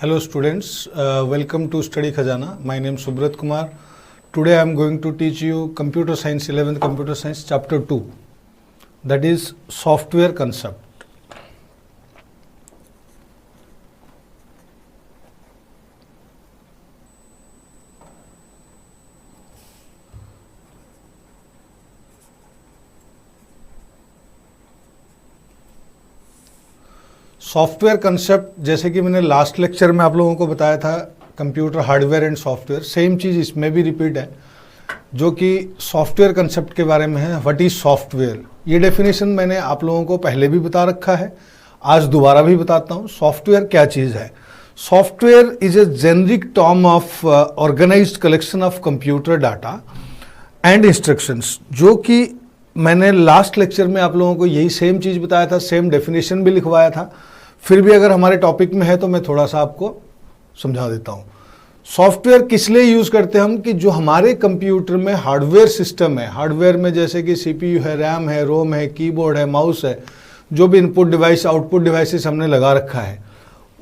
Hello students, welcome to Study Khazana. My name is Subrat Kumar. Today I am going to teach you Computer Science 11th Computer Science Chapter 2, that is Software Concept. Software concept, जैसे कि मैंने last lecture में आप लोगों को बताया था, computer hardware and software, same चीज़ इसमें भी रिपीट है, जो कि सॉफ्टवेयर कंसेप्ट के बारे में है। व्हाट इज़ सॉफ्टवेयर, ये डेफिनेशन मैंने आप लोगों को पहले भी बता रखा है, आज दोबारा भी बताता हूँ। सॉफ्टवेयर क्या चीज़ है? Software is a generic term of organised collection of computer data and instructions, जो कि मैंने लास्ट लेक्चर में आप लोगों को यही सेम चीज़ बताया था, सेम डेफिनेशन भी लिखवाया था। फिर भी अगर हमारे टॉपिक में है तो मैं थोड़ा सा आपको समझा देता हूँ। सॉफ्टवेयर किस लिए यूज़ करते हैं हम, कि जो हमारे कंप्यूटर में हार्डवेयर सिस्टम है, हार्डवेयर में जैसे कि सीपीयू है, रैम है, रोम है, कीबोर्ड है, माउस है, जो भी इनपुट डिवाइस आउटपुट डिवाइसेस हमने लगा रखा है,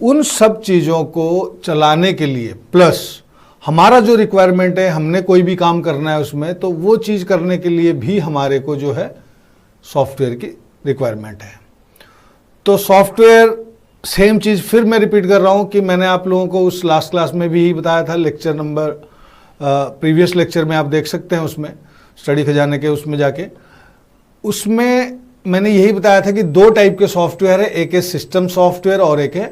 उन सब चीज़ों को चलाने के लिए प्लस हमारा जो रिक्वायरमेंट है, हमने कोई भी काम करना है उसमें, तो वो चीज़ करने के लिए भी हमारे को जो है सॉफ्टवेयर की रिक्वायरमेंट है। तो सॉफ्टवेयर सेम चीज़ फिर मैं रिपीट कर रहा हूँ कि मैंने आप लोगों को उस लास्ट क्लास में भी बताया था, लेक्चर नंबर प्रीवियस लेक्चर में आप देख सकते हैं, उसमें स्टडी खजाने के उसमें जाके, उसमें मैंने यही बताया था कि दो टाइप के सॉफ्टवेयर है, एक है सिस्टम सॉफ्टवेयर और एक है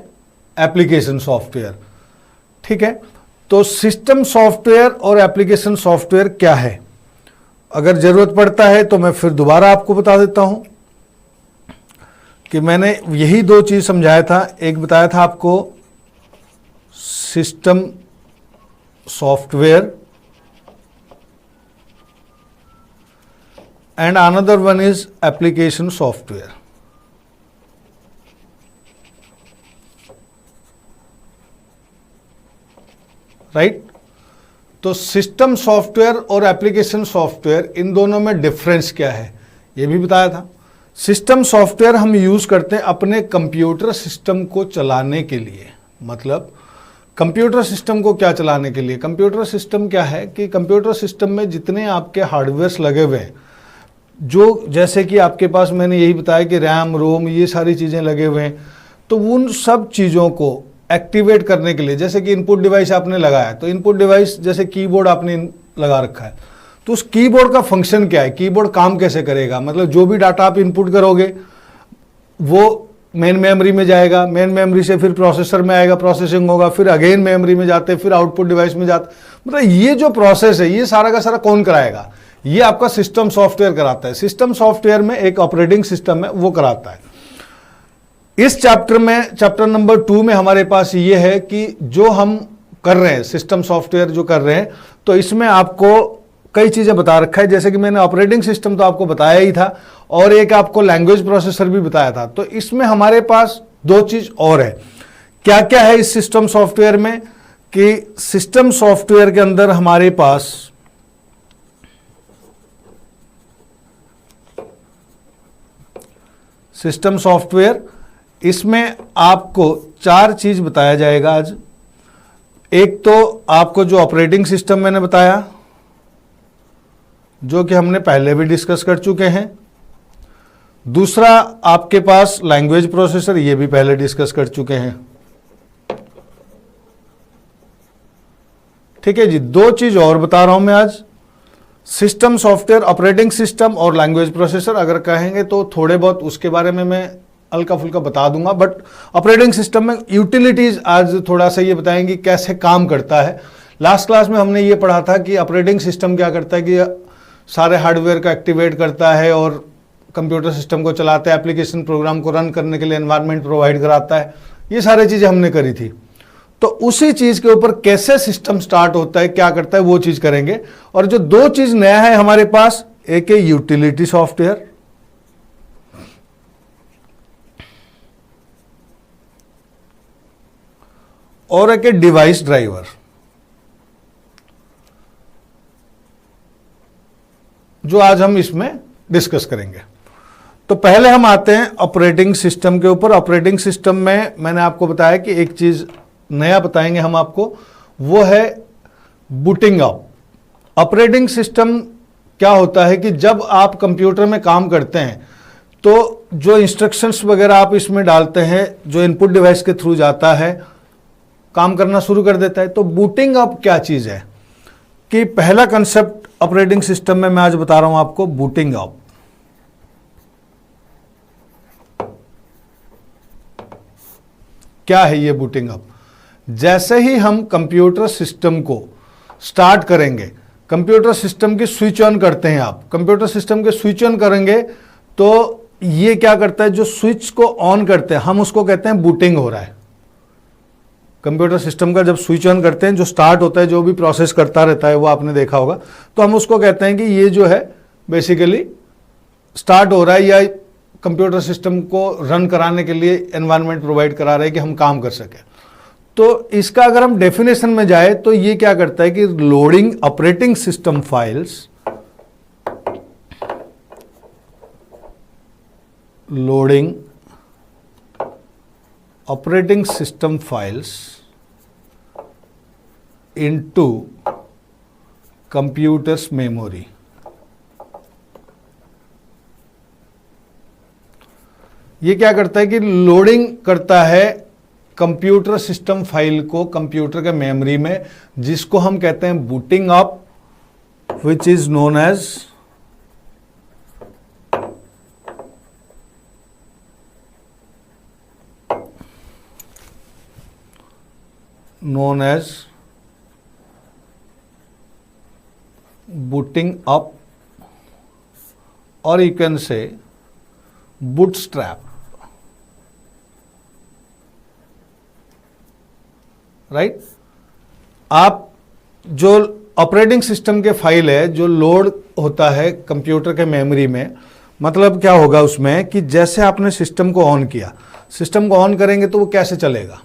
एप्लीकेशन सॉफ्टवेयर। ठीक है, तो सिस्टम सॉफ्टवेयर और एप्लीकेशन सॉफ्टवेयर क्या है, अगर ज़रूरत पड़ता है तो मैं फिर दोबारा आपको बता देता हूं कि मैंने यही दो चीज़ समझाया था। एक बताया था आपको system software and another one is application software. Right, तो सिस्टम सॉफ्टवेयर और एप्लीकेशन सॉफ्टवेयर, इन दोनों में डिफरेंस क्या है ये भी बताया था। सिस्टम सॉफ्टवेयर हम यूज़ करते हैं अपने कंप्यूटर सिस्टम को चलाने के लिए। मतलब कंप्यूटर सिस्टम को क्या चलाने के लिए? कंप्यूटर सिस्टम क्या है कि कंप्यूटर सिस्टम में जितने आपके हार्डवेयर्स लगे हुए हैं, जो जैसे कि आपके पास मैंने यही बताया कि रैम रोम ये सारी चीज़ें लगे हुए हैं, तो उन सब चीज़ों को एक्टिवेट करने के लिए, जैसे कि इनपुट डिवाइस आपने लगाया, तो इनपुट डिवाइस जैसे कीबोर्ड आपने लगा रखा है, तो उस कीबोर्ड का फंक्शन क्या है, कीबोर्ड काम कैसे करेगा? मतलब जो भी डाटा आप इनपुट करोगे वो मेन मेमोरी में जाएगा, मेन मेमोरी से फिर प्रोसेसर में आएगा, प्रोसेसिंग होगा, फिर अगेन मेमोरी में जाते, फिर आउटपुट डिवाइस में जाते। मतलब ये जो प्रोसेस है, ये सारा का सारा कौन कराएगा? ये आपका सिस्टम सॉफ्टवेयर कराता है। सिस्टम सॉफ्टवेयर में एक ऑपरेटिंग सिस्टम है, वो कराता है। इस चैप्टर में, चैप्टर नंबर 2 में हमारे पास ये है कि जो हम कर रहे हैं सिस्टम सॉफ्टवेयर जो कर रहे हैं, तो इसमें आपको कई चीज़ें बता रखा है, जैसे कि मैंने ऑपरेटिंग सिस्टम तो आपको बताया ही था और एक आपको लैंग्वेज प्रोसेसर भी बताया था। तो इसमें हमारे पास दो चीज़ और है। क्या क्या है इस सिस्टम सॉफ्टवेयर में, कि सिस्टम सॉफ्टवेयर के अंदर हमारे पास सिस्टम सॉफ्टवेयर, इसमें आपको चार चीज बताया जाएगा आज। एक तो आपको जो ऑपरेटिंग सिस्टम मैंने बताया, जो कि हमने पहले भी डिस्कस कर चुके हैं। दूसरा आपके पास लैंग्वेज प्रोसेसर, ये भी पहले डिस्कस कर चुके हैं। ठीक है जी, दो चीज और बता रहा हूं मैं आज, सिस्टम सॉफ्टवेयर, ऑपरेटिंग सिस्टम और लैंग्वेज प्रोसेसर। अगर कहेंगे तो थोड़े बहुत उसके बारे में मैं हल्का फुल्का बता दूंगा, बट ऑपरेटिंग सिस्टम में यूटिलिटीज आज थोड़ा सा ये बताएंगे कैसे काम करता है। लास्ट क्लास में हमने ये पढ़ा था कि ऑपरेटिंग सिस्टम क्या करता है, कि सारे हार्डवेयर को एक्टिवेट करता है और कंप्यूटर सिस्टम को चलाता है, एप्लीकेशन प्रोग्राम को रन करने के लिए एनवायरनमेंट प्रोवाइड कराता है। ये सारी चीज़ें हमने करी थी। तो उसी चीज़ के ऊपर कैसे सिस्टम स्टार्ट होता है, क्या करता है, वो चीज़ करेंगे। और जो दो चीज़ नया है हमारे पास, एक है यूटिलिटी सॉफ्टवेयर और एक डिवाइस ड्राइवर, जो आज हम इसमें डिस्कस करेंगे। तो पहले हम आते हैं ऑपरेटिंग सिस्टम के ऊपर। ऑपरेटिंग सिस्टम में मैंने आपको बताया कि एक चीज नया बताएंगे हम आपको, वो है बूटिंग अप। ऑपरेटिंग सिस्टम क्या होता है कि जब आप कंप्यूटर में काम करते हैं तो जो इंस्ट्रक्शंस वगैरह आप इसमें डालते हैं, जो इनपुट डिवाइस के थ्रू जाता है, काम करना शुरू कर देता है। तो बूटिंग अप क्या चीज़ है कि पहला कंसेप्ट ऑपरेटिंग सिस्टम में मैं आज बता रहा हूं आपको, बूटिंग अप। क्या है ये बूटिंग अप? जैसे ही हम कंप्यूटर सिस्टम को स्टार्ट करेंगे, कंप्यूटर सिस्टम की स्विच ऑन करते हैं आप, कंप्यूटर सिस्टम के स्विच ऑन करेंगे तो ये क्या करता है, जो स्विच को ऑन करते हैं हम उसको कहते हैं बूटिंग हो रहा है। कंप्यूटर सिस्टम का जब स्विच ऑन करते हैं, जो स्टार्ट होता है, जो भी प्रोसेस करता रहता है वो आपने देखा होगा, तो हम उसको कहते हैं कि ये जो है बेसिकली स्टार्ट हो रहा है या कंप्यूटर सिस्टम को रन कराने के लिए एनवायरनमेंट प्रोवाइड करा रहा है कि हम काम कर सकें। तो इसका अगर हम डेफिनेशन में जाए तो ये क्या करता है कि loading operating system files, loading operating system files into computer's memory. ये क्या करता है कि लोडिंग करता है कंप्यूटर सिस्टम फाइल को कंप्यूटर के मेमोरी में, जिसको हम कहते हैं booting up, which is known as booting up, or you can say bootstrap, right. आप जो ऑपरेटिंग सिस्टम के फाइल है जो लोड होता है कंप्यूटर के मेमोरी में, मतलब क्या होगा उसमें कि जैसे आपने सिस्टम को ऑन किया, सिस्टम को ऑन करेंगे तो वो कैसे चलेगा,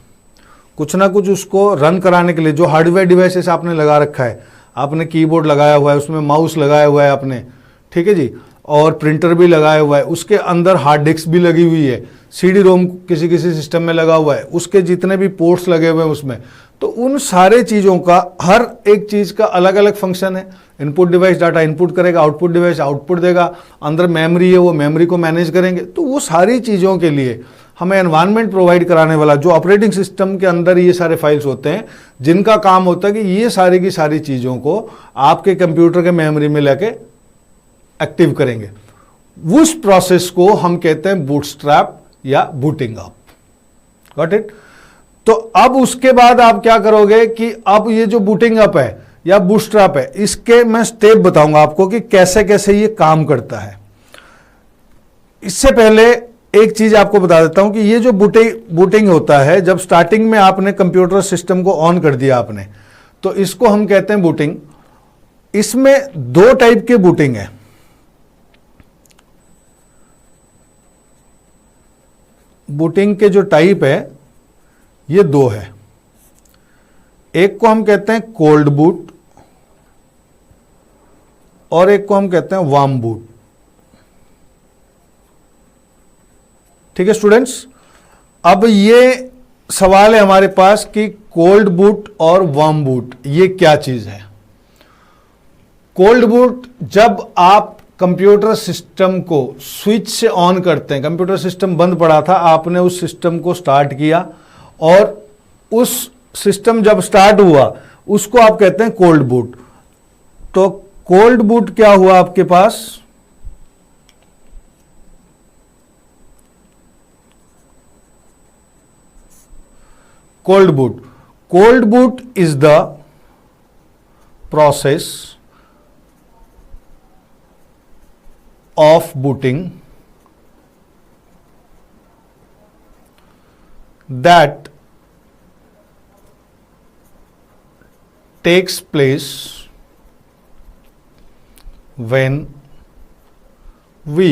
कुछ ना कुछ उसको रन कराने के लिए जो हार्डवेयर डिवाइसेस आपने लगा रखा है, आपने कीबोर्ड लगाया हुआ है, उसमें माउस लगाया हुआ है आपने, ठीक है जी, और प्रिंटर भी लगाया हुआ है, उसके अंदर हार्ड डिस्क भी लगी हुई है, सीडी रोम किसी किसी सिस्टम में लगा हुआ है, उसके जितने भी पोर्ट्स लगे हुए हैं उसमें, तो उन सारे चीज़ों का हर एक चीज़ का अलग अलग फंक्शन है। इनपुट डिवाइस डाटा इनपुट करेगा, आउटपुट डिवाइस आउटपुट देगा, अंदर मेमोरी है वो मेमोरी को मैनेज करेंगे। तो वो सारी चीज़ों के लिए हमें एनवायरनमेंट प्रोवाइड कराने वाला जो ऑपरेटिंग सिस्टम के अंदर ये सारे फाइल्स होते हैं, जिनका काम होता है कि ये सारी की सारी चीज़ों को आपके कंप्यूटर के मेमोरी में लेके एक्टिव करेंगे। उस प्रोसेस को हम कहते हैं बूटस्ट्रैप या बूटिंग अप। Got it? तो अब उसके बाद आप क्या करोगे कि अब ये जो बूटिंग अप है या बूटस्ट्रैप है, इसके मैं स्टेप बताऊंगा आपको कि कैसे कैसे ये काम करता है। इससे पहले एक चीज आपको बता देता हूं कि ये जो बूटिंग होता है, जब स्टार्टिंग में आपने कंप्यूटर सिस्टम को ऑन कर दिया आपने, तो इसको हम कहते हैं बूटिंग। इसमें दो टाइप के बूटिंग है। बूटिंग के जो टाइप है ये दो है। एक को हम कहते हैं कोल्ड बूट और एक को हम कहते हैं वार्म बूट। ठीक है स्टूडेंट्स, अब ये सवाल है हमारे पास कि कोल्ड बूट और वार्म बूट ये क्या चीज है। कोल्ड बूट, जब आप कंप्यूटर सिस्टम को स्विच से ऑन करते हैं, कंप्यूटर सिस्टम बंद पड़ा था, आपने उस सिस्टम को स्टार्ट किया और उस सिस्टम जब स्टार्ट हुआ उसको आप कहते हैं कोल्ड बूट। तो कोल्ड बूट क्या हुआ आपके पास, cold boot. Cold boot is the process of booting that takes place when we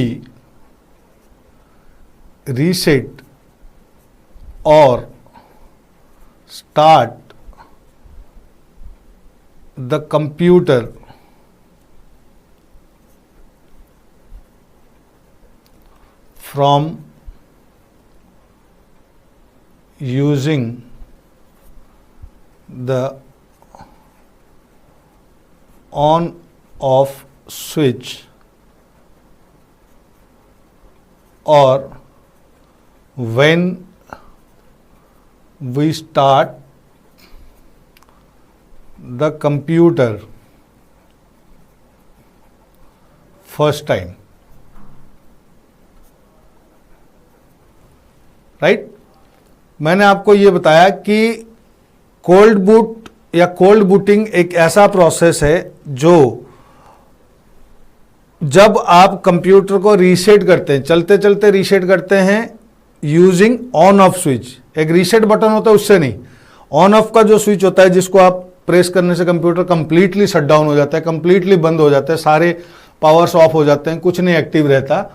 reset or start the computer from using the on off switch or when we start the computer first time, right. मैंने आपको ये बताया कि cold boot या cold booting एक ऐसा process है जो जब आप कंप्यूटर को रीसेट करते हैं, चलते चलते रीसेट करते हैं यूजिंग ऑन ऑफ स्विच। एक रीसेट बटन होता है, उससे नहीं, ऑन ऑफ का जो स्विच होता है जिसको आप प्रेस करने से कंप्यूटर कंप्लीटली शट डाउन हो जाता है, कंप्लीटली बंद हो जाता है, सारे पावर्स ऑफ हो जाते हैं, कुछ नहीं एक्टिव रहता,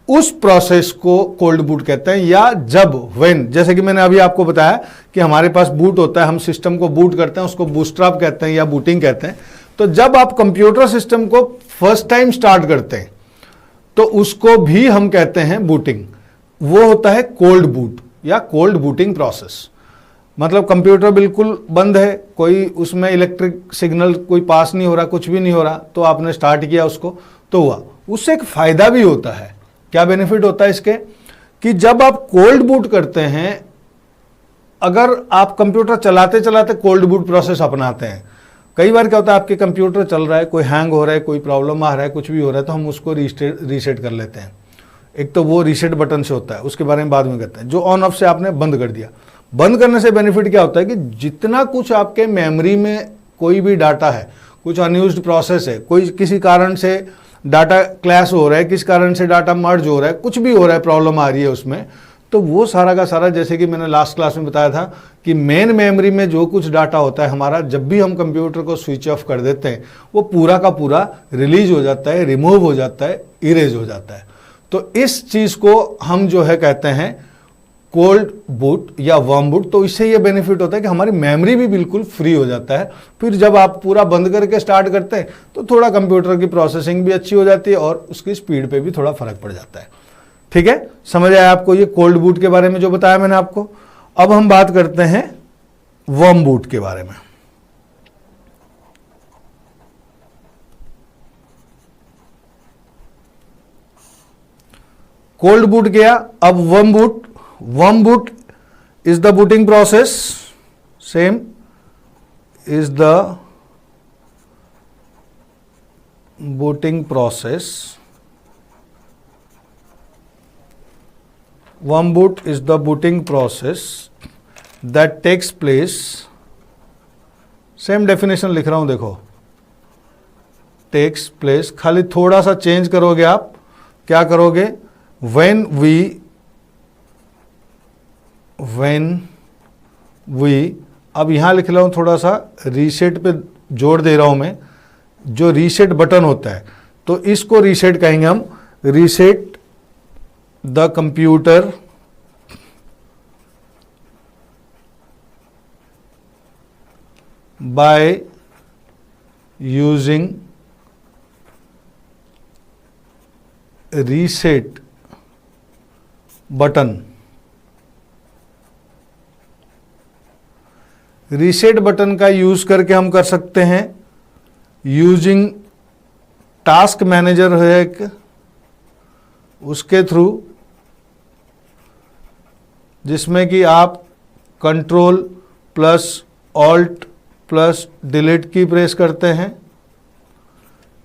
उस प्रोसेस को कोल्ड बूट कहते हैं। या जब व्हेन, जैसे कि मैंने अभी आपको बताया कि हमारे पास बूट होता है, हम सिस्टम को बूट करते हैं, उसको बूटस्ट्रैप कहते हैं या बूटिंग कहते हैं। तो जब आप कंप्यूटर सिस्टम को फर्स्ट टाइम स्टार्ट करते हैं तो उसको भी हम कहते हैं बूटिंग। वो होता है कोल्ड बूट या कोल्ड बूटिंग प्रोसेस। मतलब कंप्यूटर बिल्कुल बंद है, कोई उसमें इलेक्ट्रिक सिग्नल कोई पास नहीं हो रहा, कुछ भी नहीं हो रहा, तो आपने स्टार्ट किया उसको तो हुआ। उससे एक फायदा भी होता है। क्या बेनिफिट होता है इसके, कि जब आप कोल्ड बूट करते हैं, अगर आप कंप्यूटर चलाते चलाते कोल्ड बूट प्रोसेस अपनाते हैं, कई बार क्या होता है आपके कंप्यूटर चल रहा है, कोई हैंग हो रहा है, कोई प्रॉब्लम आ रहा है, कुछ भी हो रहा है, तो हम उसको रीसेट कर लेते हैं। एक तो वो रीसेट बटन से होता है, उसके बारे में बाद में कहते हैं। जो ऑन ऑफ से आपने बंद कर दिया, बंद करने से बेनिफिट क्या होता है कि जितना कुछ आपके मेमोरी में कोई भी डाटा है, कुछ अनयूज्ड प्रोसेस है, कोई किसी कारण से डाटा क्लैश हो रहा है, किस कारण से डाटा मर्ज हो रहा है, कुछ भी हो रहा है, प्रॉब्लम आ रही है उसमें, तो वो सारा का सारा, जैसे कि मैंने लास्ट क्लास में बताया था कि मेन मेमोरी में जो कुछ डाटा होता है हमारा, जब भी हम कंप्यूटर को स्विच ऑफ कर देते हैं वो पूरा का पूरा रिलीज हो जाता है, रिमूव हो जाता है, इरेज हो जाता है। तो इस चीज़ को हम जो है कहते हैं कोल्ड बूट या वार्म बूट। तो इससे ये बेनिफिट होता है कि हमारी मेमोरी भी बिल्कुल फ्री हो जाता है। फिर जब आप पूरा बंद करके स्टार्ट करते हैं तो थोड़ा कंप्यूटर की प्रोसेसिंग भी अच्छी हो जाती है और उसकी स्पीड पे भी थोड़ा फर्क पड़ जाता है। ठीक है, समझ आया आपको ये कोल्ड बूट के बारे में जो बताया मैंने आपको। अब हम बात करते हैं वार्म बूट के बारे में। कोल्ड बूट गया, अब warm boot. Warm boot is the booting process, same is the booting process. Warm boot is the booting process that takes place, same definition लिख रहा हूं देखो, takes place, खाली थोड़ा सा चेंज करोगे आप, क्या करोगे, when we, अब यहां लिख रहा हूं थोड़ा सा रीसेट पे जोड़ दे रहा हूं मैं, जो रीसेट बटन होता है तो इसको रीसेट कहेंगे हम, reset the computer by using reset button. Reset button का यूज करके हम कर सकते हैं यूजिंग टास्क मैनेजर है एक, उसके थ्रू, जिसमें कि आप control plus alt plus delete की प्रेस करते हैं,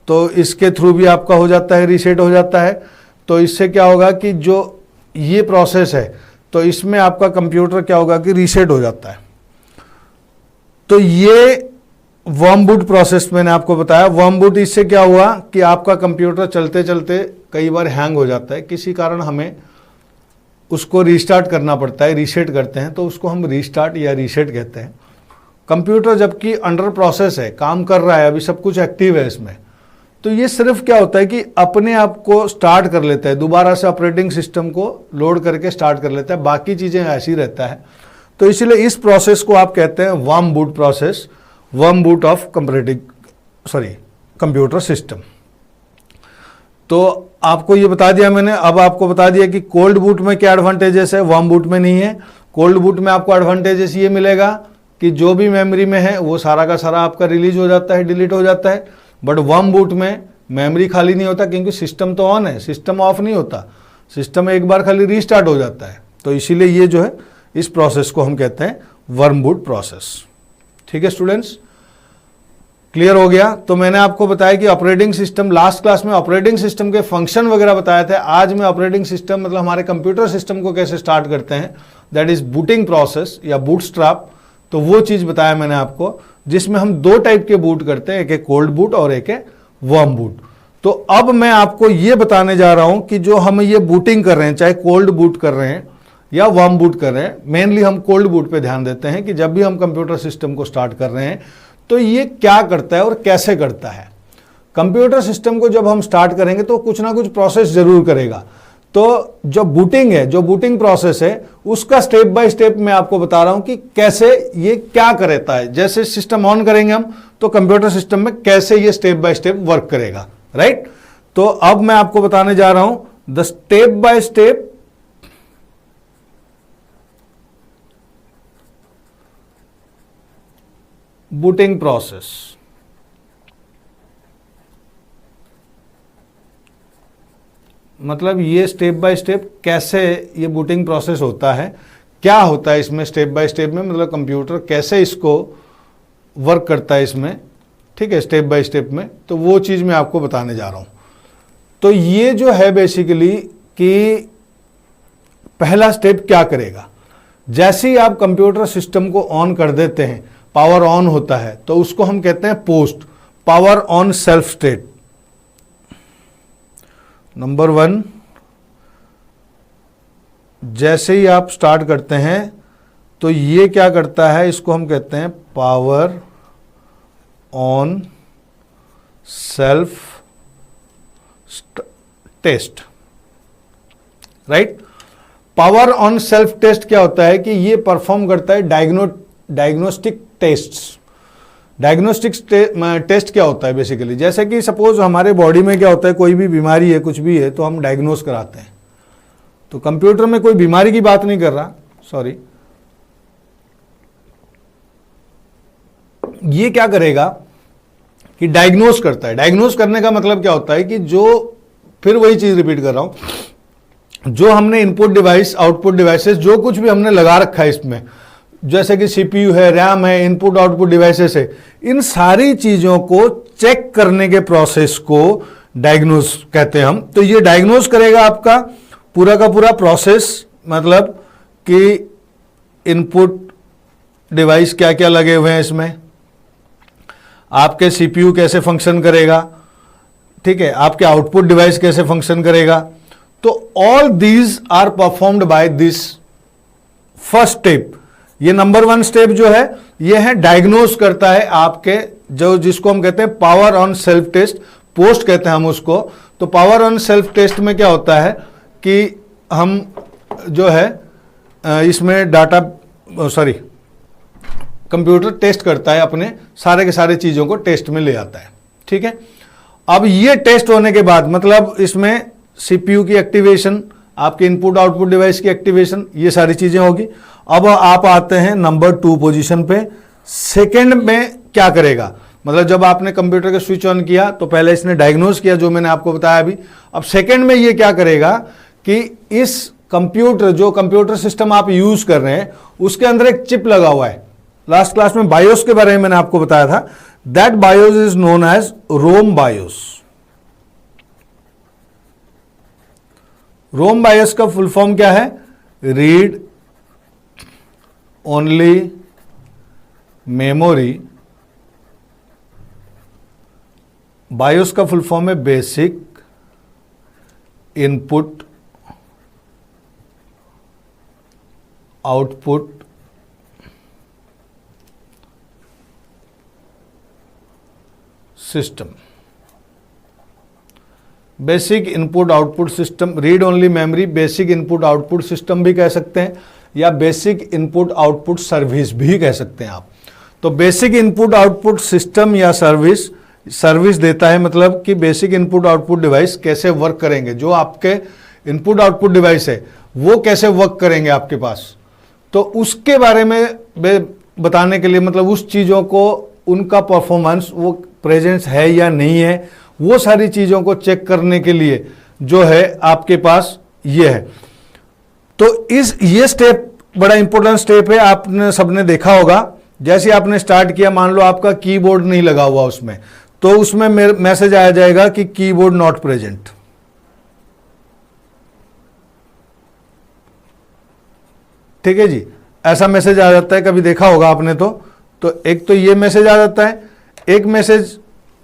तो इसके थ्रू भी आपका हो जाता है, रीसेट हो जाता है। तो इससे क्या होगा कि जो ये प्रोसेस है तो इसमें आपका कंप्यूटर क्या होगा कि रीसेट हो जाता है। तो ये वार्म बूट प्रोसेस मैंने आपको बताया। वार्म बूट इससे क्या हुआ कि आपका कंप्यूटर चलते चलते कई बार हैंग हो जाता है, किसी कारण हमें उसको रीस्टार्ट करना पड़ता है, रीसेट करते हैं, तो उसको हम रीस्टार्ट या रीसेट कहते हैं। कंप्यूटर जबकि अंडर प्रोसेस है, काम कर रहा है, अभी सब कुछ एक्टिव है इसमें, तो ये सिर्फ क्या होता है कि अपने आप को स्टार्ट कर लेता है, दोबारा से ऑपरेटिंग सिस्टम को लोड करके स्टार्ट कर लेता है, बाकी चीज़ें ऐसी रहता है। तो इसलिए इस प्रोसेस को आप कहते हैं warm boot process, warm boot of computer system. तो आपको ये बता दिया मैंने। अब आपको बता दिया कि कोल्ड बूट में क्या एडवांटेजेस है, वार्म बूट में नहीं है। कोल्ड बूट में आपको एडवांटेजेस ये मिलेगा कि जो भी मेमोरी में है वो सारा का सारा आपका रिलीज हो जाता है, डिलीट हो जाता है। बट वर्म बूट में मेमोरी खाली नहीं होता, क्योंकि सिस्टम तो ऑन है, सिस्टम ऑफ नहीं होता, सिस्टम एक बार खाली रीस्टार्ट हो जाता है। तो इसीलिए ये जो है इस प्रोसेस को हम कहते हैं वर्म बूट प्रोसेस। ठीक है स्टूडेंट्स, क्लियर हो गया। तो मैंने आपको बताया कि ऑपरेटिंग सिस्टम, लास्ट क्लास में ऑपरेटिंग सिस्टम के फंक्शन वगैरह बताए थे। आज मैं ऑपरेटिंग सिस्टम मतलब हमारे कंप्यूटर सिस्टम को कैसे स्टार्ट करते हैं, दैट इज बूटिंग प्रोसेस या बूटस्ट्रैप, तो वो चीज बताया मैंने आपको, जिसमें हम दो टाइप के बूट करते हैं, एक है कोल्ड बूट और एक है वर्म बूट। तो अब मैं आपको ये बताने जा रहा हूं कि जो हम ये बूटिंग कर रहे हैं, चाहे कोल्ड बूट कर रहे हैं या वर्म बूट कर रहे हैं, मेनली हम कोल्ड बूट पे ध्यान देते हैं कि जब भी हम कंप्यूटर सिस्टम को स्टार्ट कर रहे हैं तो ये क्या करता है और कैसे करता है। कंप्यूटर सिस्टम को जब हम स्टार्ट करेंगे तो कुछ ना कुछ प्रोसेस जरूर करेगा। तो जो बूटिंग है, जो बूटिंग प्रोसेस है, उसका स्टेप बाय स्टेप मैं आपको बता रहा हूं कि कैसे ये क्या करता है। जैसे सिस्टम ऑन करेंगे हम तो कंप्यूटर सिस्टम में कैसे ये स्टेप बाय स्टेप वर्क करेगा, राइट। तो अब मैं आपको बताने जा रहा हूं the step by step booting process. मतलब ये स्टेप बाय स्टेप कैसे ये बूटिंग प्रोसेस होता है, क्या होता है इसमें स्टेप बाय स्टेप में, मतलब कंप्यूटर कैसे इसको वर्क करता है इसमें, ठीक है, स्टेप बाय स्टेप में। तो वो चीज़ मैं आपको बताने जा रहा हूँ। तो ये जो है बेसिकली कि पहला स्टेप क्या करेगा, जैसे ही आप कंप्यूटर सिस्टम को ऑन कर देते हैं, पावर ऑन होता है, तो उसको हम कहते हैं post, power on self state. Number 1, जैसे ही आप स्टार्ट करते हैं तो ये क्या करता है, इसको हम कहते हैं power on self test, right. Power on self test क्या होता है कि ये परफॉर्म करता है डायग्नोस्टिक टेस्ट्स। डायग्नोस्टिक टेस्ट क्या होता है बेसिकली, जैसे कि सपोज हमारे बॉडी में क्या होता है, कोई भी बीमारी है, कुछ भी है, तो हम डायग्नोस कराते हैं। तो कंप्यूटर में कोई बीमारी की बात नहीं कर रहा, सॉरी, ये क्या करेगा कि डायग्नोस करता है। डायग्नोस करने का मतलब क्या होता है कि जो, फिर वही चीज रिपीट कर रहा हूं, जो हमने इनपुट डिवाइस, आउटपुट डिवाइसेस, जो कुछ भी हमने लगा रखा है इसमें, जैसे कि सीपीयू है, रैम है, इनपुट आउटपुट डिवाइसेस है, इन सारी चीजों को चेक करने के प्रोसेस को डायग्नोस कहते हैं हम। तो ये डायग्नोस करेगा आपका पूरा का पूरा प्रोसेस, मतलब कि इनपुट डिवाइस क्या क्या लगे हुए हैं इसमें, आपके सीपीयू कैसे फंक्शन करेगा, ठीक है, आपके आउटपुट डिवाइस कैसे फंक्शन करेगा। तो all these are performed by this first step. ये नंबर 1 स्टेप जो है, ये है डायग्नोस करता है आपके, जो जिसको हम कहते हैं power on self test, POST कहते हैं हम उसको। तो पावर ऑन सेल्फ टेस्ट में क्या होता है कि हम जो है इसमें डाटा, सॉरी, कंप्यूटर टेस्ट करता है, अपने सारे के सारे चीजों को टेस्ट में ले आता है, ठीक है। अब ये टेस्ट होने के बाद, मतलब इसमें सीपीयू की एक्टिवेशन, आपके इनपुट आउटपुट डिवाइस की एक्टिवेशन, ये सारी चीजें होगी। अब आप आते हैं नंबर 2 पोजीशन पे। सेकंड में क्या करेगा, मतलब जब आपने कंप्यूटर का स्विच ऑन किया तो पहले इसने डायग्नोस किया, जो मैंने आपको बताया अभी। अब सेकंड में ये क्या करेगा कि इस कंप्यूटर, जो कंप्यूटर सिस्टम आप यूज कर रहे हैं, उसके अंदर एक चिप लगा हुआ है। लास्ट क्लास में बायोस के बारे में मैंने आपको बताया था। That BIOS is known as ROM BIOS. ROM BIOS का फुल फॉर्म क्या है, रीड ओनली मेमोरी। बायोस का फुल फॉर्म है basic input output system. Basic input output system, read only memory, basic input output system भी कह सकते हैं, या बेसिक इनपुट आउटपुट सर्विस भी कह सकते हैं आप। तो बेसिक इनपुट आउटपुट सिस्टम या सर्विस देता है, मतलब कि बेसिक इनपुट आउटपुट डिवाइस कैसे वर्क करेंगे, जो आपके इनपुट आउटपुट डिवाइस है वो कैसे वर्क करेंगे आपके पास, तो उसके बारे में बताने के लिए, मतलब उस चीज़ों को, उनका परफॉर्मेंस वो प्रेजेंस है या नहीं है, वो सारी चीज़ों को चेक करने के लिए जो है आपके पास ये है। तो ये स्टेप बड़ा इंपॉर्टेंट स्टेप है। आपने सबने देखा होगा, जैसे आपने स्टार्ट किया, मान लो आपका कीबोर्ड नहीं लगा हुआ उसमें, तो उसमें मैसेज आ जाएगा कि कीबोर्ड नॉट प्रेजेंट। ठीक है जी, ऐसा मैसेज आ जाता है, कभी देखा होगा आपने। तो एक तो ये मैसेज आ जाता है, एक मैसेज।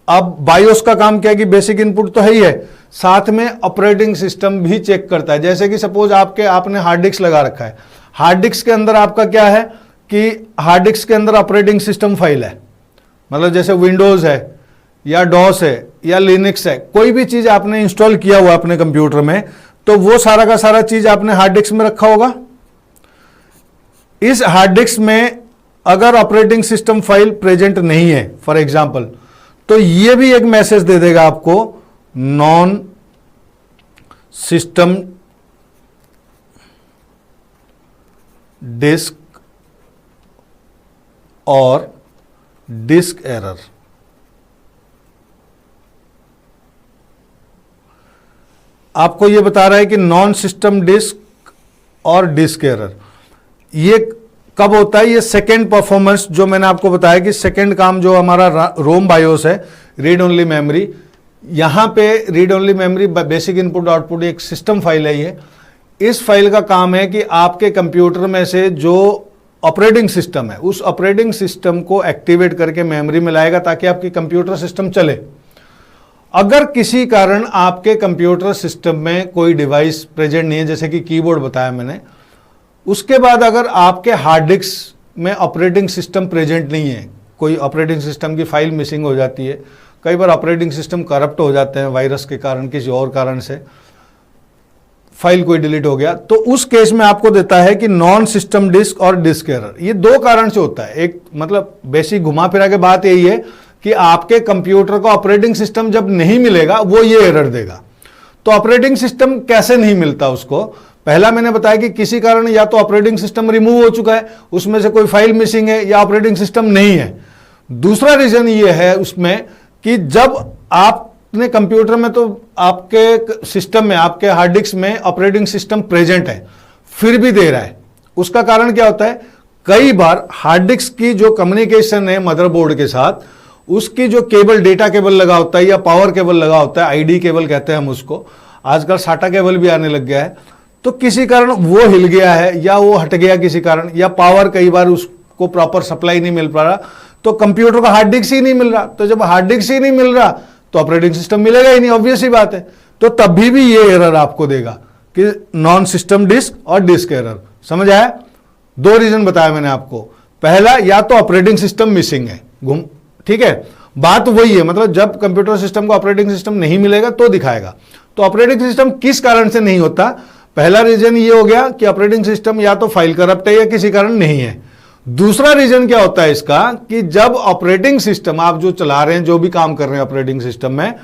अब बायोस का काम क्या है कि बेसिक इनपुट तो है ही है, साथ में ऑपरेटिंग सिस्टम भी चेक करता है। जैसे कि सपोज आपने हार्ड डिस्क लगा रखा है, हार्ड डिस्क के अंदर आपका क्या है कि हार्ड डिस्क के अंदर ऑपरेटिंग सिस्टम फाइल है, मतलब जैसे विंडोज है या डॉस है या लिनक्स है, कोई भी चीज आपने इंस्टॉल किया हुआ अपने कंप्यूटर में, तो वो सारा का सारा चीज आपने हार्ड डिस्क में रखा होगा। इस हार्ड डिस्क में अगर ऑपरेटिंग सिस्टम फाइल प्रेजेंट नहीं है फॉर एग्जांपल, तो ये भी एक मैसेज दे देगा आपको, नॉन सिस्टम डिस्क और डिस्क एरर। आपको यह बता रहा है कि नॉन सिस्टम डिस्क और डिस्क एरर ये कब होता है। ये सेकेंड परफॉर्मेंस जो मैंने आपको बताया कि सेकेंड काम जो हमारा रोम बायोस है, रीड ओनली मेमोरी, यहां पे read only memory basic input output एक सिस्टम फाइल है। ये इस फाइल का काम है कि आपके कंप्यूटर में से जो ऑपरेटिंग सिस्टम है, उस ऑपरेटिंग सिस्टम को एक्टिवेट करके मेमोरी में लाएगा ताकि आपकी कंप्यूटर सिस्टम चले। अगर किसी कारण आपके कंप्यूटर सिस्टम में कोई डिवाइस प्रेजेंट नहीं है, जैसे कि कीबोर्ड बताया मैंने, उसके बाद अगर आपके हार्ड डिस्क में ऑपरेटिंग सिस्टम प्रेजेंट नहीं है, कोई ऑपरेटिंग सिस्टम की फाइल मिसिंग हो जाती है, कई बार ऑपरेटिंग सिस्टम करप्ट हो जाते हैं वायरस के कारण, किसी और कारण से फाइल कोई डिलीट हो गया, तो उस केस में आपको देता है कि नॉन सिस्टम डिस्क और डिस्क एरर। ये दो कारण से होता है। एक मतलब बेसिक घुमा फिरा के बात यही है कि आपके कंप्यूटर को ऑपरेटिंग सिस्टम जब नहीं मिलेगा वो ये एरर देगा। तो ऑपरेटिंग सिस्टम कैसे नहीं मिलता उसको, पहला मैंने बताया कि किसी कारण या तो ऑपरेटिंग सिस्टम रिमूव हो चुका है, उसमें से कोई फाइल मिसिंग है, या ऑपरेटिंग सिस्टम नहीं है। दूसरा रीजन ये है उसमें कि जब आपने कंप्यूटर में, तो आपके सिस्टम में, आपके हार्ड डिस्क में ऑपरेटिंग सिस्टम प्रेजेंट है, फिर भी दे रहा है। उसका कारण क्या होता है, कई बार हार्ड डिस्क की जो कम्युनिकेशन है मदरबोर्ड के साथ, उसकी जो केबल, डेटा केबल लगा होता है या पावर केबल लगा होता है, आईडी केबल कहते हैं हम उसको, आजकल साटा केबल भी आने लग गया है, तो किसी कारण वो हिल गया है या वो हट गया किसी कारण, या पावर कई बार उसको प्रॉपर सप्लाई नहीं मिल पा रहा, तो कंप्यूटर को हार्ड डिस्क ही नहीं मिल रहा। तो जब हार्ड डिस्क ही नहीं मिल रहा तो ऑपरेटिंग सिस्टम मिलेगा ही नहीं, ऑब्वियस ही बात है। तो तभी भी ये एरर आपको देगा कि नॉन सिस्टम डिस्क और डिस्क एरर। समझ आया? दो रीजन बताया मैंने आपको। पहला, या तो ऑपरेटिंग सिस्टम मिसिंग है, ठीक है, बात वही है, मतलब जब कंप्यूटर सिस्टम को ऑपरेटिंग सिस्टम नहीं मिलेगा तो दिखाएगा। तो ऑपरेटिंग सिस्टम किस कारण से नहीं होता, पहला रीजन ये हो गया कि ऑपरेटिंग सिस्टम या तो फाइल करप्ट है या किसी कारण नहीं है। दूसरा रीजन क्या होता है इसका कि जब ऑपरेटिंग सिस्टम आप जो चला रहे हैं, जो भी काम कर रहे हैं ऑपरेटिंग सिस्टम में,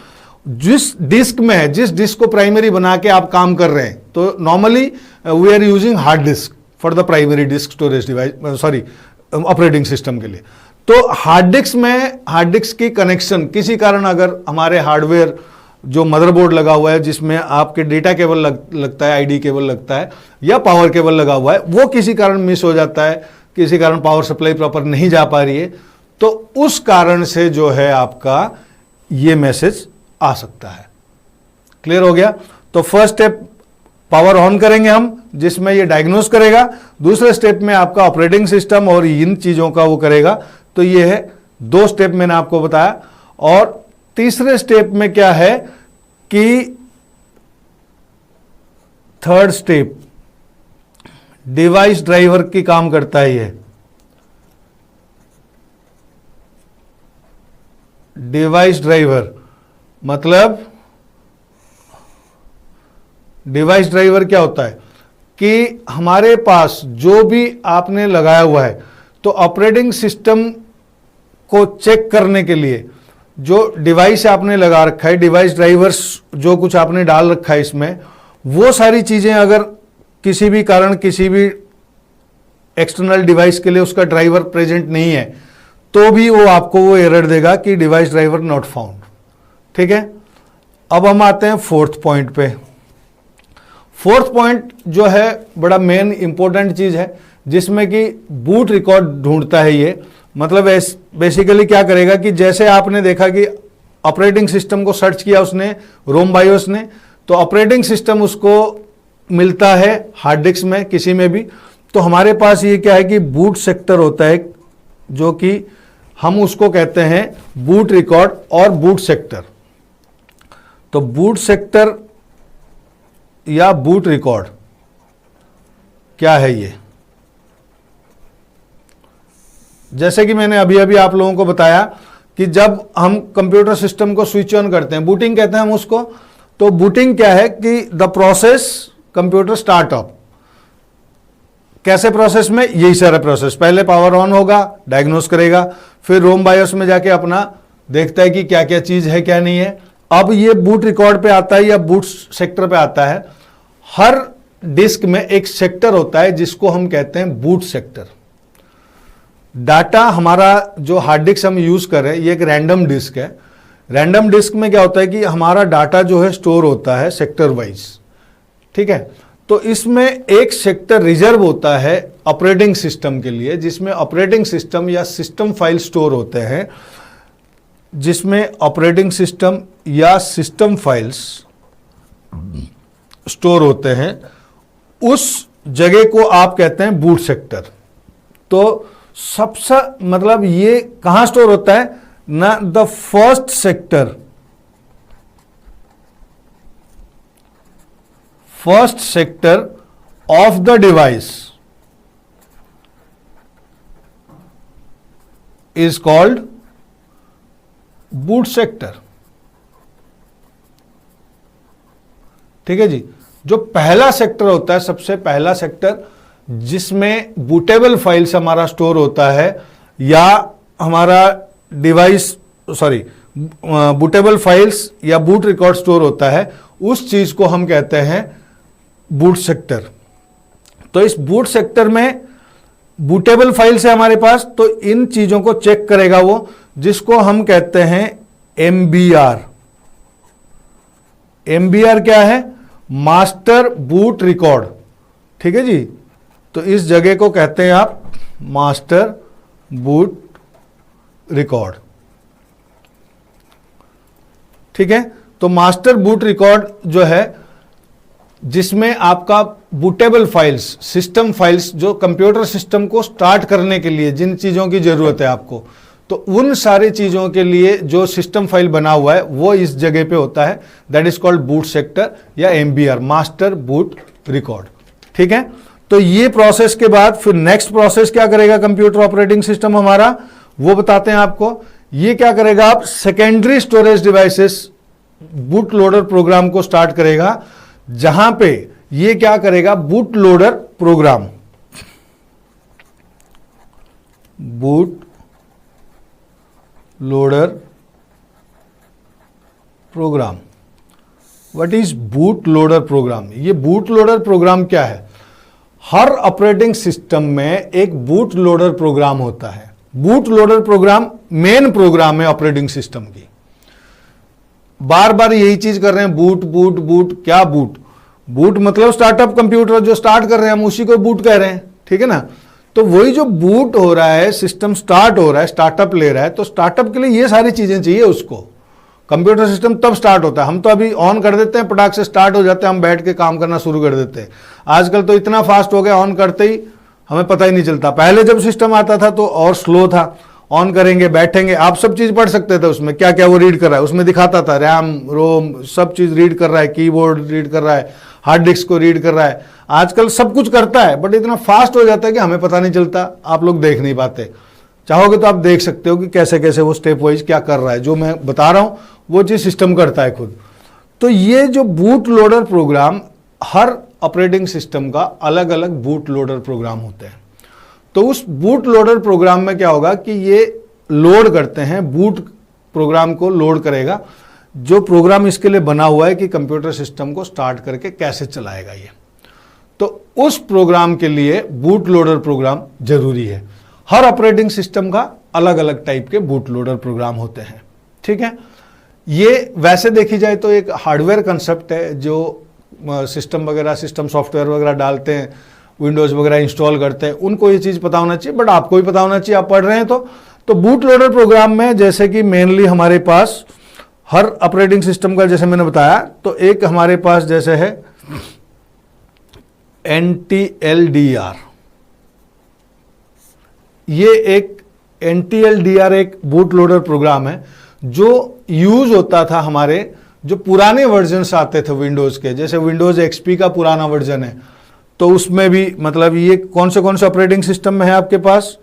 जिस डिस्क में है, जिस डिस्क को प्राइमरी बना के आप काम कर रहे हैं, तो normally we are using hard disk for the primary disk storage device, sorry operating system के लिए। तो हार्ड डिस्क में, हार्ड डिस्क की कनेक्शन किसी कारण, अगर हमारे हार्डवेयर जो मदरबोर्ड लगा हुआ है जिसमें आपके डेटा केबल लगता है, आईडी केबल लगता है या पावर केबल लगा हुआ है, वो किसी कारण मिस हो जाता है, किसी कारण पावर सप्लाई प्रॉपर नहीं जा पा रही है, तो उस कारण से जो है आपका ये मैसेज आ सकता है। क्लियर हो गया? तो फर्स्ट स्टेप पावर ऑन करेंगे हम, जिसमें ये डायग्नोस करेगा। दूसरे स्टेप में आपका ऑपरेटिंग सिस्टम और इन चीजों का वो करेगा। तो ये है, दो स्टेप मैंने आपको बताया। और तीसरे स्टेप में क्या है कि थर्ड स्टेप डिवाइस ड्राइवर की काम करता है। ये डिवाइस ड्राइवर मतलब, डिवाइस ड्राइवर क्या होता है कि हमारे पास जो भी आपने लगाया हुआ है, तो ऑपरेटिंग सिस्टम को चेक करने के लिए जो डिवाइस आपने लगा रखा है, डिवाइस ड्राइवर्स जो कुछ आपने डाल रखा है इसमें, वो सारी चीजें अगर किसी भी कारण, किसी भी एक्सटर्नल डिवाइस के लिए उसका ड्राइवर प्रेजेंट नहीं है, तो भी वो आपको वो एरर देगा कि डिवाइस ड्राइवर नॉट फाउंड। ठीक है, अब हम आते हैं फोर्थ पॉइंट पे। फोर्थ पॉइंट जो है बड़ा मेन इंपॉर्टेंट चीज है, जिसमें कि बूट रिकॉर्ड ढूंढता है ये। मतलब बेसिकली क्या करेगा कि जैसे आपने देखा कि ऑपरेटिंग सिस्टम को सर्च किया उसने, रोम बायोस ने, तो ऑपरेटिंग सिस्टम उसको मिलता है हार्ड डिस्क में किसी में भी। तो हमारे पास ये क्या है कि बूट सेक्टर होता है, जो कि हम उसको कहते हैं बूट रिकॉर्ड और बूट सेक्टर। तो बूट सेक्टर या बूट रिकॉर्ड क्या है ये? जैसे कि मैंने अभी अभी आप लोगों को बताया कि जब हम कंप्यूटर सिस्टम को स्विच ऑन करते हैं, बूटिंग कहते हैं हम उसको। तो बूटिंग क्या है कि द प्रोसेस कंप्यूटर स्टार्टअप। कैसे प्रोसेस में? यही सारा प्रोसेस, पहले पावर ऑन होगा, डायग्नोस करेगा, फिर रोम बायोस में जाके अपना देखता है कि क्या क्या चीज है क्या नहीं है। अब ये बूट रिकॉर्ड पे आता है या बूट सेक्टर पे आता है। हर डिस्क में एक सेक्टर होता है जिसको हम कहते हैं बूट सेक्टर। डाटा हमारा जो हार्ड डिस्क हम यूज कर रहे हैं ये एक रैंडम डिस्क है। रैंडम डिस्क में क्या होता है कि हमारा डाटा जो है स्टोर होता है सेक्टर वाइज। ठीक है, तो इसमें एक सेक्टर रिजर्व होता है ऑपरेटिंग सिस्टम के लिए, जिसमें ऑपरेटिंग सिस्टम या सिस्टम फाइल स्टोर होते हैं, जिसमें ऑपरेटिंग सिस्टम या सिस्टम फाइल्स स्टोर होते हैं। उस जगह को आप कहते हैं बूट सेक्टर। तो सबसे मतलब ये कहां स्टोर होता है ना? The first sector of the device is called boot sector. ठीक है जी, जो पहला सेक्टर होता है, सबसे पहला सेक्टर जिसमें बूटेबल फाइल्स हमारा स्टोर होता है, या हमारा डिवाइस बूटेबल फाइल्स या बूट रिकॉर्ड स्टोर होता है, उस चीज को हम कहते हैं बूट सेक्टर। तो इस बूट सेक्टर में बूटेबल फाइल्स है हमारे पास, तो इन चीजों को चेक करेगा वो, जिसको हम कहते हैं MBR। MBR क्या है? Master boot record. ठीक है जी, तो इस जगह को कहते हैं आप मास्टर बूट रिकॉर्ड। ठीक है, तो मास्टर बूट रिकॉर्ड जो है, जिसमें आपका बूटेबल फाइल्स, सिस्टम फाइल्स, जो कंप्यूटर सिस्टम को स्टार्ट करने के लिए जिन चीजों की जरूरत है आपको, तो उन सारी चीजों के लिए जो सिस्टम फाइल बना हुआ है वो इस जगह पे होता है। That is called boot sector या MBR, मास्टर बूट रिकॉर्ड। ठीक है, तो ये प्रोसेस के बाद फिर नेक्स्ट प्रोसेस क्या करेगा कंप्यूटर ऑपरेटिंग सिस्टम हमारा, वो बताते हैं आपको। ये क्या करेगा, आप secondary storage devices boot loader program को स्टार्ट करेगा, जहां पे ये क्या करेगा, boot loader program, boot loader program. What is boot loader program? ये बूट लोडर प्रोग्राम क्या है? हर ऑपरेटिंग सिस्टम में एक बूट लोडर प्रोग्राम होता है। Boot loader program main program है ऑपरेटिंग सिस्टम की। बार बार यही चीज कर रहे हैं, बूट बूट बूट। क्या बूट? बूट मतलब स्टार्टअप कंप्यूटर जो स्टार्ट कर रहे हैं, हम उसी को बूट कह रहे हैं। ठीक है ना, तो वही जो बूट हो रहा है, सिस्टम स्टार्ट हो रहा है, स्टार्टअप ले रहा है, तो स्टार्टअप के लिए ये सारी चीजें चाहिए उसको। कंप्यूटर सिस्टम तब स्टार्ट होता है, हम तो अभी ऑन कर देते हैं, पटाख से स्टार्ट हो जाते हैं, हम बैठ के काम करना शुरू कर देते हैं। आजकल तो इतना फास्ट हो गया, ऑन करते ही हमें पता ही नहीं चलता। पहले जब सिस्टम आता था तो और स्लो था, ऑन करेंगे, बैठेंगे, आप सब चीज पढ़ सकते थे उसमें, क्या क्या वो रीड कर रहा है, उसमें दिखाता था, रैम रोम सब चीज रीड कर रहा है, कीबोर्ड रीड कर रहा है, हार्ड डिस्क को रीड कर रहा है। आजकल सब कुछ करता है, बट इतना फास्ट हो जाता है कि हमें पता नहीं चलता, आप लोग देख नहीं पाते। चाहोगे तो आप देख सकते हो कि कैसे कैसे वो स्टेप वाइज क्या कर रहा है। जो मैं बता रहा हूं वो चीज सिस्टम करता है खुद। तो ये जो बूट लोडर प्रोग्राम, हर ऑपरेटिंग सिस्टम का अलग अलग बूट लोडर प्रोग्राम होते हैं। तो उस बूट लोडर प्रोग्राम में क्या होगा कि ये लोड करते हैं, बूट प्रोग्राम को लोड करेगा, जो प्रोग्राम इसके लिए बना हुआ है कि कंप्यूटर सिस्टम को स्टार्ट करके कैसे चलाएगा ये। तो उस प्रोग्राम के लिए बूट लोडर प्रोग्राम जरूरी है। हर ऑपरेटिंग सिस्टम का अलग अलग टाइप के बूट लोडर प्रोग्राम होते हैं, ठीक है। ये वैसे देखी जाए तो एक हार्डवेयर कंसेप्ट है, जो सिस्टम वगैरह, सिस्टम सॉफ्टवेयर वगैरह डालते हैं, विंडोज़ वगैरह इंस्टॉल करते हैं, उनको ये चीज़ पता होना चाहिए, बट आपको भी पता होना चाहिए, आप पढ़ रहे हैं तो बूट लोडर प्रोग्राम में जैसे कि मेनली हमारे पास हर ऑपरेटिंग सिस्टम का, जैसे मैंने बताया, तो एक हमारे पास जैसे है NTLDR। ये एक NTLDR एक बूट लोडर प्रोग्राम है जो यूज होता था हमारे जो पुराने वर्जन्स आते थे विंडोज के, जैसे विंडोज XP का पुराना वर्जन है, तो उसमें भी मतलब ये कौन से ऑपरेटिंग सिस्टम में है आपके पास,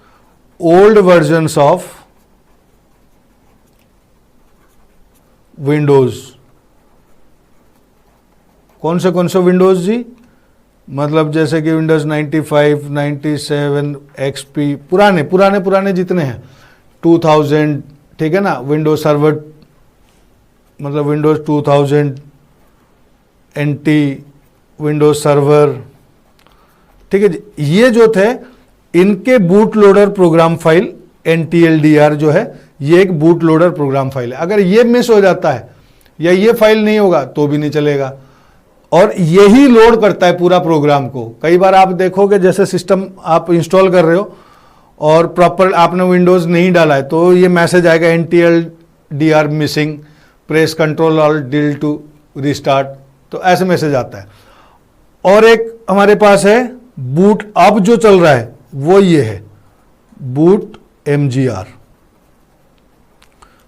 ओल्ड वर्जन्स ऑफ विंडोज। कौन से विंडोज जी, मतलब जैसे कि विंडोज 95, 97, XP, पुराने जितने हैं, 2000, ठीक है ना, विंडोज सर्वर मतलब विंडोज 2000, NT, विंडोज सर्वर, ठीक है जी। ये जो थे इनके boot loader program file NTLDR जो है, ये एक बूट लोडर प्रोग्राम फाइल है। अगर ये मिस हो जाता है या ये फाइल नहीं होगा तो भी नहीं चलेगा, और यही लोड करता है पूरा प्रोग्राम को। कई बार आप देखोगे जैसे सिस्टम आप इंस्टॉल कर रहे हो और प्रॉपर आपने विंडोज नहीं डाला है, तो ये मैसेज आएगा NTLDR मिसिंग, प्रेस कंट्रोल और डिल टू रिस्टार्ट, तो ऐसे मैसेज आता है। और एक हमारे पास है बूट अब जो चल रहा है वो ये है बूट MGR।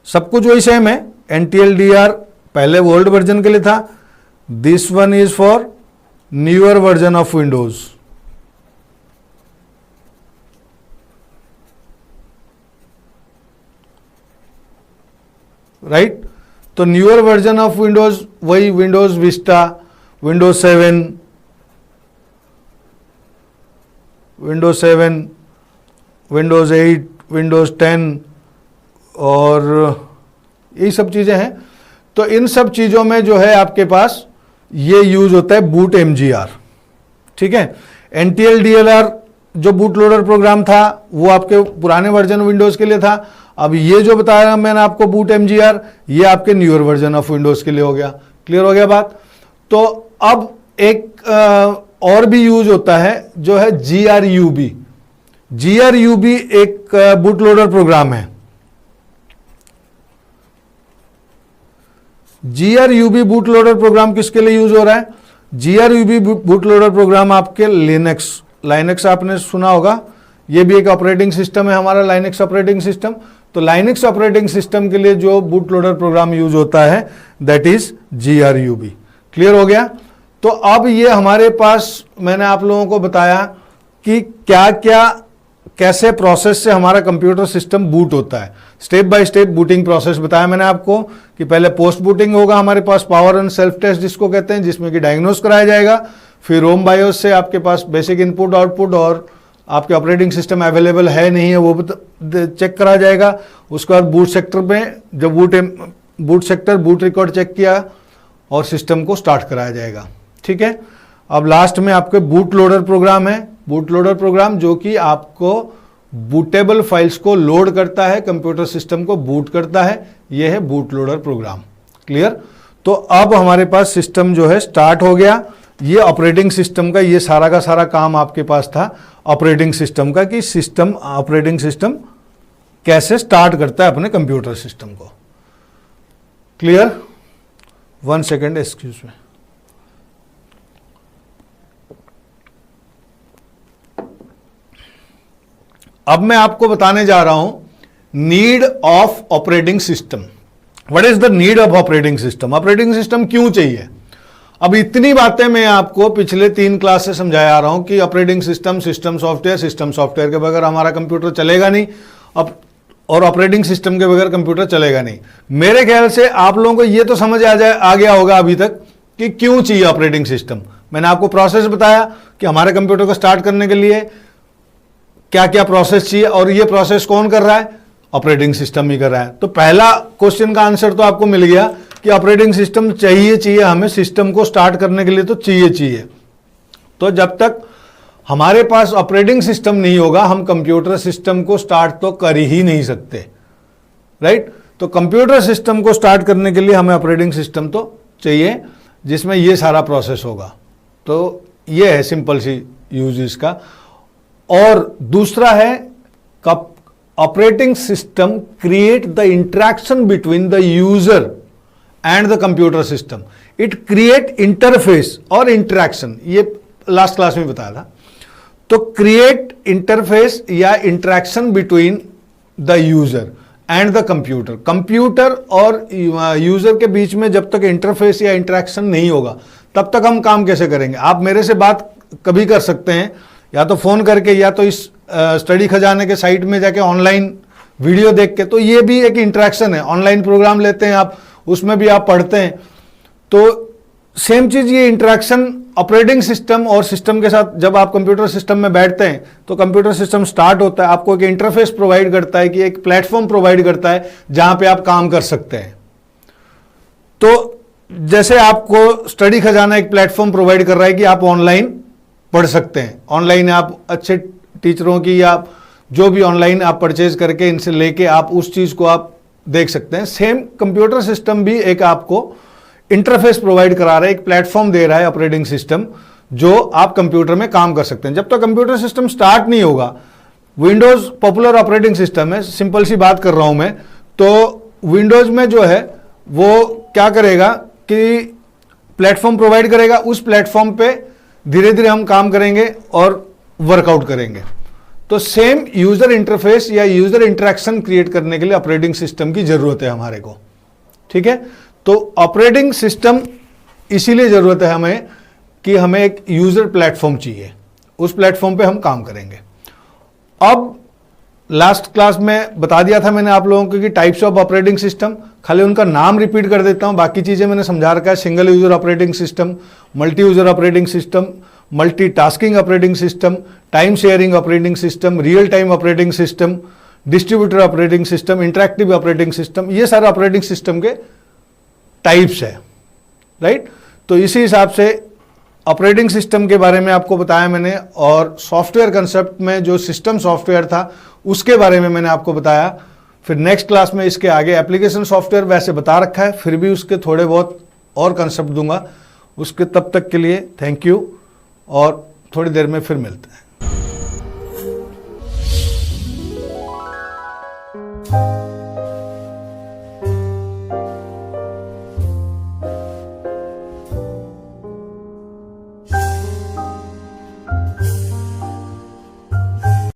सब कुछ वही सेम है। NTLDR पहले ओल्ड वर्जन के लिए था, this one is for newer version of Windows. Right, तो न्यूअर वर्जन ऑफ विंडोज वही Windows Vista, Windows 7, Windows 8, Windows 10 और यही सब चीज़ें हैं। तो इन सब चीज़ों में जो है आपके पास ये यूज होता है बूट MGR, ठीक है। NTLDR जो बूट लोडर प्रोग्राम था वो आपके पुराने वर्जन विंडोज़ के लिए था। अब ये जो बताया मैंने आपको बूट MGR, ये आपके न्यूअर वर्जन ऑफ विंडोज़ के लिए हो गया। क्लियर हो गया बात। तो अब एक और भी यूज होता है जो है GRUB। GRUB एक बूट लोडर प्रोग्राम है। GRUB बूट लोडर प्रोग्राम किसके लिए यूज हो रहा है? GRUB बूट लोडर प्रोग्राम आपके लाइनक्स आपने सुना होगा, ये भी एक ऑपरेटिंग सिस्टम है हमारा, लाइनक्स ऑपरेटिंग सिस्टम। तो लाइनक्स ऑपरेटिंग सिस्टम के लिए जो बूट लोडर प्रोग्राम यूज होता है दैट इज GRUB। क्लियर हो गया। तो अब ये हमारे पास मैंने आप लोगों को बताया कि क्या क्या कैसे प्रोसेस से हमारा कंप्यूटर सिस्टम बूट होता है। Step by step booting process बताया मैंने आपको कि पहले पोस्ट बूटिंग होगा हमारे पास, पावर एंड सेल्फ टेस्ट जिसको कहते हैं, जिसमें कि डायग्नोस कराया जाएगा। फिर रोम बायोस से आपके पास बेसिक इनपुट आउटपुट और आपके ऑपरेटिंग सिस्टम अवेलेबल है नहीं है वो चेक करा जाएगा। उसके बाद बूट सेक्टर में जब बूट रिकॉर्ड चेक किया और सिस्टम को स्टार्ट कराया जाएगा। ठीक है। अब लास्ट में आपके बूट लोडर प्रोग्राम है। बूट लोडर प्रोग्राम जो कि आपको बूटेबल फाइल्स को लोड करता है, कंप्यूटर सिस्टम को बूट करता है, यह है बूट लोडर प्रोग्राम। क्लियर। तो अब हमारे पास सिस्टम जो है स्टार्ट हो गया। ये ऑपरेटिंग सिस्टम का ये सारा का सारा काम आपके पास था ऑपरेटिंग सिस्टम का, कि सिस्टम ऑपरेटिंग सिस्टम कैसे स्टार्ट करता है अपने कंप्यूटर सिस्टम को। क्लियर। 1 second excuse me. अब मैं आपको बताने जा रहा हूं need of operating system. What is the need of operating system? Operating system क्यों चाहिए? अब इतनी बातें मैं आपको पिछले 3 क्लास से समझाया आ रहा हूं कि ऑपरेटिंग सिस्टम सिस्टम सॉफ्टवेयर के बगैर हमारा कंप्यूटर चलेगा नहीं, अब और ऑपरेटिंग सिस्टम के बगैर कंप्यूटर चलेगा नहीं। मेरे ख्याल से आप लोगों को यह तो समझ आ गया होगा अभी तक कि क्यों चाहिए ऑपरेटिंग सिस्टम। मैंने आपको प्रोसेस बताया कि हमारे कंप्यूटर को स्टार्ट करने के लिए क्या क्या प्रोसेस चाहिए, और ये प्रोसेस कौन कर रहा है? ऑपरेटिंग सिस्टम ही कर रहा है। तो पहला क्वेश्चन का आंसर तो आपको मिल गया कि ऑपरेटिंग सिस्टम चाहिए हमें सिस्टम को स्टार्ट करने के लिए, तो चाहिए। तो जब तक हमारे पास ऑपरेटिंग सिस्टम नहीं होगा हम कंप्यूटर सिस्टम को स्टार्ट तो कर ही नहीं सकते, राइट। तो कंप्यूटर सिस्टम को स्टार्ट करने के लिए हमें ऑपरेटिंग सिस्टम तो चाहिए जिसमें ये सारा प्रोसेस होगा। तो ये है सिंपल सी यूज इसका। और दूसरा है operating system create the interaction between the user and the computer system. It create interface और इंटरेक्शन, ये लास्ट क्लास में बताया था। तो क्रिएट इंटरफेस या interaction between the user and the computer. Computer और यूजर के बीच में जब तक इंटरफेस या इंटरेक्शन नहीं होगा तब तक हम काम कैसे करेंगे। आप मेरे से बात कभी कर सकते हैं या तो फोन करके या तो इस स्टडी खजाने के साइट में जाके ऑनलाइन वीडियो देख के, तो ये भी एक इंटरेक्शन है। ऑनलाइन प्रोग्राम लेते हैं आप, उसमें भी आप पढ़ते हैं। तो सेम चीज ये इंटरेक्शन ऑपरेटिंग सिस्टम और सिस्टम के साथ जब आप कंप्यूटर सिस्टम में बैठते हैं तो कंप्यूटर सिस्टम स्टार्ट होता है, आपको एक इंटरफेस प्रोवाइड करता है कि एक प्लेटफॉर्म प्रोवाइड करता है जहां पे आप काम कर सकते हैं। तो जैसे आपको स्टडी खजाना एक प्लेटफॉर्म प्रोवाइड कर रहा है कि आप ऑनलाइन पढ़ सकते हैं, ऑनलाइन आप अच्छे टीचरों की या जो भी ऑनलाइन आप परचेज करके इनसे लेके आप उस चीज को आप देख सकते हैं। सेम कंप्यूटर सिस्टम भी एक आपको इंटरफेस प्रोवाइड करा रहा है, एक प्लेटफॉर्म दे रहा है ऑपरेटिंग सिस्टम, जो आप कंप्यूटर में काम कर सकते हैं। जब तक कंप्यूटर सिस्टम स्टार्ट नहीं होगा, विंडोज पॉपुलर ऑपरेटिंग सिस्टम है, सिंपल सी बात कर रहा हूं मैं, तो विंडोज में जो है वो क्या करेगा कि प्लेटफॉर्म प्रोवाइड करेगा, उस प्लेटफॉर्म पे धीरे धीरे हम काम करेंगे और वर्कआउट करेंगे। तो सेम यूजर इंटरफेस या यूजर इंटरेक्शन क्रिएट करने के लिए ऑपरेटिंग सिस्टम की जरूरत है हमारे को, ठीक है। तो ऑपरेटिंग सिस्टम इसीलिए जरूरत है हमें कि हमें एक यूजर प्लेटफॉर्म चाहिए, उस प्लेटफॉर्म पे हम काम करेंगे। अब लास्ट क्लास में बता दिया था मैंने आप लोगों को कि टाइप्स ऑफ ऑपरेटिंग सिस्टम, खाली उनका नाम रिपीट कर देता हूं, बाकी चीजें मैंने समझा रखा है। Single user operating system, multi user operating system, multitasking operating system, time sharing operating system, real time operating system, distributor operating system, interactive operating system, ये सारे ऑपरेटिंग सिस्टम के टाइप्स है, राइट। तो इसी हिसाब से ऑपरेटिंग सिस्टम के बारे में आपको बताया मैंने, और सॉफ्टवेयर कंसेप्ट में जो सिस्टम सॉफ्टवेयर था उसके बारे में मैंने आपको बताया। फिर नेक्स्ट क्लास में इसके आगे एप्लीकेशन सॉफ्टवेयर वैसे बता रखा है, फिर भी उसके थोड़े बहुत और कंसेप्ट दूंगा। उसके तब तक के लिए थैंक यू, और थोड़ी देर में फिर मिलते हैं।